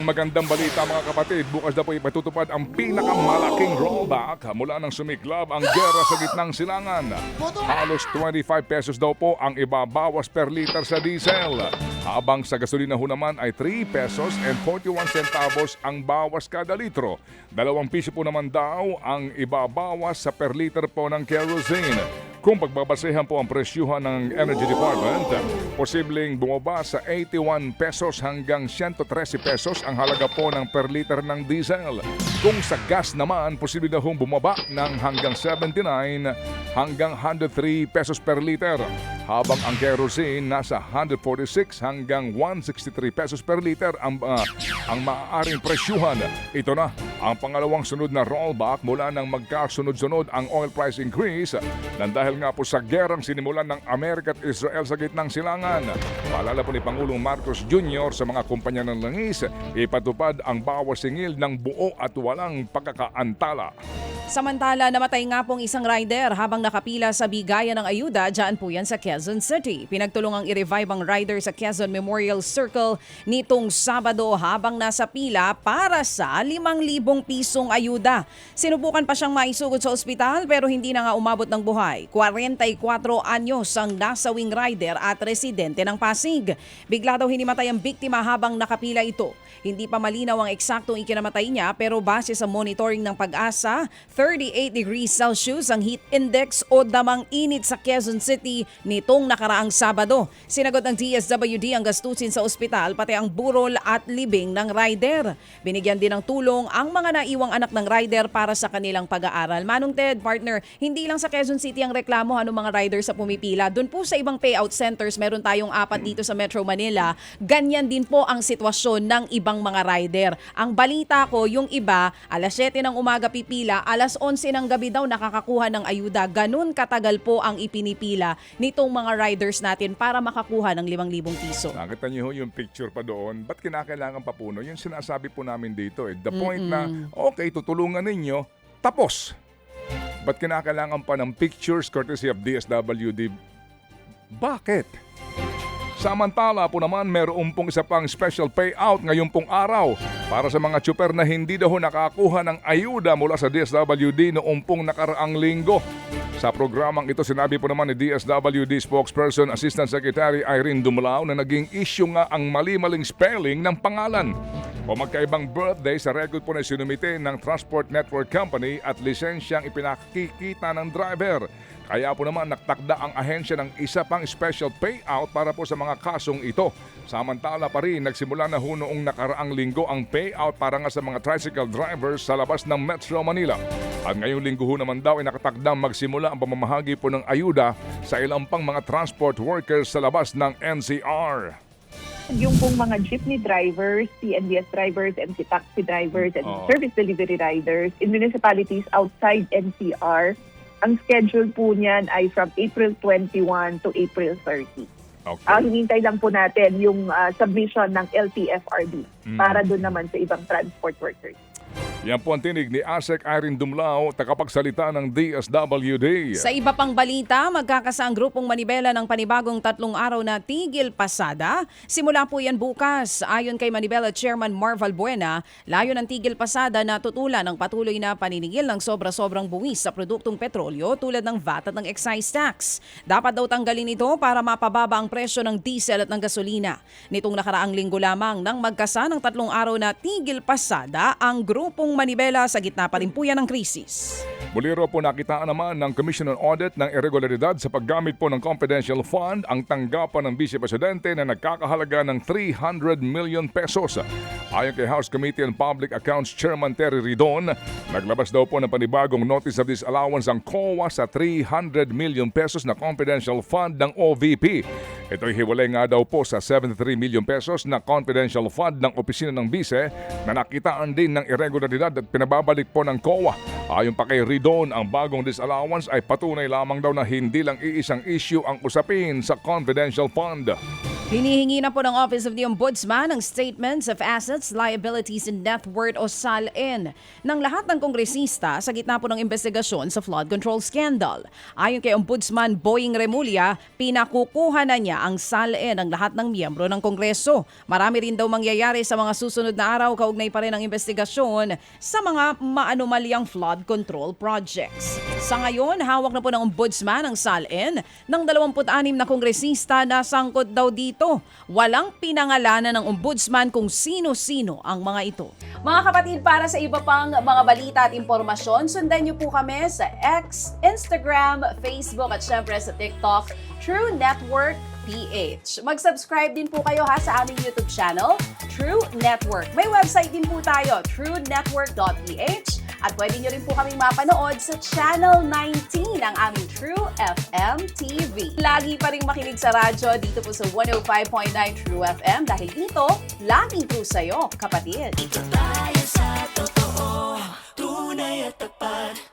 magandang balita mga kapatid. Bukas na po ipatutupad ang pinakamalaking rollback mula nang sumiklab ang gera sa gitnang silangan. Halos 25 pesos daw po ang ibabawas per liter sa diesel. Habang sa gasolina ho naman ay 3 pesos and 41 centavos ang bawas kada litro. 2 piso po naman daw ang ibabawas sa per liter po ng kerosene. Kung pagbabasehan po ang presyuhan ng Energy Department, posibleng bumaba sa 81 pesos hanggang 113 pesos ang halaga po ng per liter ng diesel. Kung sa gas naman, posible na hong bumaba ng hanggang 79 hanggang 103 pesos per liter. Habang ang kerosene nasa 146 hanggang 163 pesos per liter ang maaaring presyuhan. Ito na ang pangalawang sunod na rollback mula nang magkasunod-sunod ang oil price increase nang dahil nga po sa gerang sinimulan ng Amerika at Israel sa gitnang silangan. Paalala po ni Pangulong Marcos Jr. sa mga kumpanya ng langis, ipatupad ang bawas singil ng buo at walang pagkakaantala. Samantala, namatay nga pong isang rider habang nakapila sa bigayan ng ayuda dyan po yan sa Quezon City. Pinagtulungang i-revive ang rider sa Quezon Memorial Circle nitong Sabado habang nasa pila para sa 5,000 pisong ayuda. Sinubukan pa siyang maisugod sa ospital pero hindi na nga umabot ng buhay. 44 anyos ang nasawing rider at residente ng Pasig. Bigla daw hinimatay ang biktima habang nakapila ito. Hindi pa malinaw ang eksaktong ikinamatay niya pero base sa monitoring ng Pag-asa, 38 degrees Celsius ang heat index o damang init sa Quezon City nitong nakaraang Sabado. Sinagot ng DSWD ang gastusin sa ospital pati ang burol at libing ng rider. Binigyan din ng tulong ang mga naiwang anak ng rider para sa kanilang pag-aaral. Manong Ted, partner, hindi lang sa Quezon City ang reklamo mga riders sa pumipila. Doon po sa ibang payout centers, meron tayong 4 dito sa Metro Manila. Ganyan din po ang sitwasyon ng ibang mga rider. Ang balita ko, yung iba, alas 7 ng umaga pipila, alas 11 ng gabi daw nakakakuha ng ayuda. Ganun katagal po ang ipinipila nitong mga riders natin para makakuha ng 5,000 piso. Nakita niyo yung picture pa doon. Ba't kinakailangan pa puno? Yung sinasabi po namin dito The point na, okay, tutulungan ninyo, tapos. Ba't kinakailangan pa ng pictures courtesy of DSWD? Bakit? Samantala po naman, meron pong isa pang special payout ngayon pong araw para sa mga tsuper na hindi daw nakakuha ng ayuda mula sa DSWD noong pong nakaraang linggo. Sa programang ito, sinabi po naman ni DSWD spokesperson Assistant Secretary Irene Dumlao na naging issue nga ang mali-maling spelling ng pangalan o magkaibang birthday sa record po na sinumite ng Transport Network Company at lisensyang ipinakikita ng driver. Kaya po naman nagtakda ang ahensya ng isa pang special payout para po sa mga kasong ito. Samantala pa rin, nagsimula na ho noong nakaraang linggo ang payout para nga sa mga tricycle drivers sa labas ng Metro Manila. At ngayong linggo ho naman daw ay nakatakdang magsimula ang pamamahagi po ng ayuda sa ilang pang mga transport workers sa labas ng NCR. Yung pong mga jeepney drivers, PNBS drivers, MC taxi drivers, and service delivery riders in municipalities outside NCR, ang schedule po niyan ay from April 21 to April 30. Okay. Hinintay lang po natin yung submission ng LTFRB para doon naman sa ibang transport workers. Yan po ang tinig ni ASEC Irene Dumlao, tagapagsalita ng DSWD. Sa iba pang balita, magkakasa ang grupong Manibela ng panibagong 3 araw na tigil pasada. Simula po yan bukas. Ayon kay Manibela Chairman Marval Buena, layo ng tigil pasada na tutulan ng patuloy na paninigil ng sobra-sobrang buwis sa produktong petrolyo tulad ng VAT at ng excise tax. Dapat daw tanggalin ito para mapababa ang presyo ng diesel at ng gasolina. Nitong nakaraang linggo lamang nang magkasa ng 3 araw na tigil pasada ang grupong Manibela sa gitna pa rin po yan ng krisis. Muli po nakitaan naman ng Commission on Audit ng irregularidad sa paggamit po ng confidential fund ang tanggapan ng Vice Presidente na nagkakahalaga ng 300 million pesos. Ayon kay House Committee on Public Accounts Chairman Terry Ridon, naglabas daw po ng panibagong notice of disallowance ang COA sa 300 million pesos na confidential fund ng OVP. Ito'y hiwalay nga daw po sa 73 million pesos na confidential fund ng opisina ng Vice na nakitaan din ng irregularidad at pinababalik po ng COA. Ayon pa kay Ridon, ang bagong disallowance ay patunay lamang daw na hindi lang iisang issue ang usapin sa confidential fund. Hinihingi na po ng Office of the Ombudsman ang Statements of Assets, Liabilities and Net Worth o SALN ng lahat ng kongresista sa gitna po ng investigasyon sa flood control scandal. Ayon kay Ombudsman Boying Remulla, pinakukuha na niya ang SALN ng lahat ng miyembro ng Kongreso. Marami rin daw mangyayari sa mga susunod na araw kaugnay pa rin ang investigasyon sa mga maanumalyang flood control projects. Sa ngayon, hawak na po ng Ombudsman ang SALN ng 26 na kongresista na sangkot daw dito. Walang pinangalanan ng Ombudsman kung sino-sino ang mga ito. Mga kapatid, para sa iba pang mga balita at impormasyon, sundan niyo po kami sa X, Instagram, Facebook at syempre sa TikTok, True Network PH. Mag-subscribe din po kayo sa aming YouTube channel, True Network. May website din po tayo, truenetwork.ph. At pwede nyo rin po kaming mapanood sa Channel 19 ng aming True FM TV. Lagi pa rin makinig sa radyo dito po sa 105.9 True FM dahil dito, laging true sa'yo, kapatid. Dito tayo sa totoo, tunay at tapat.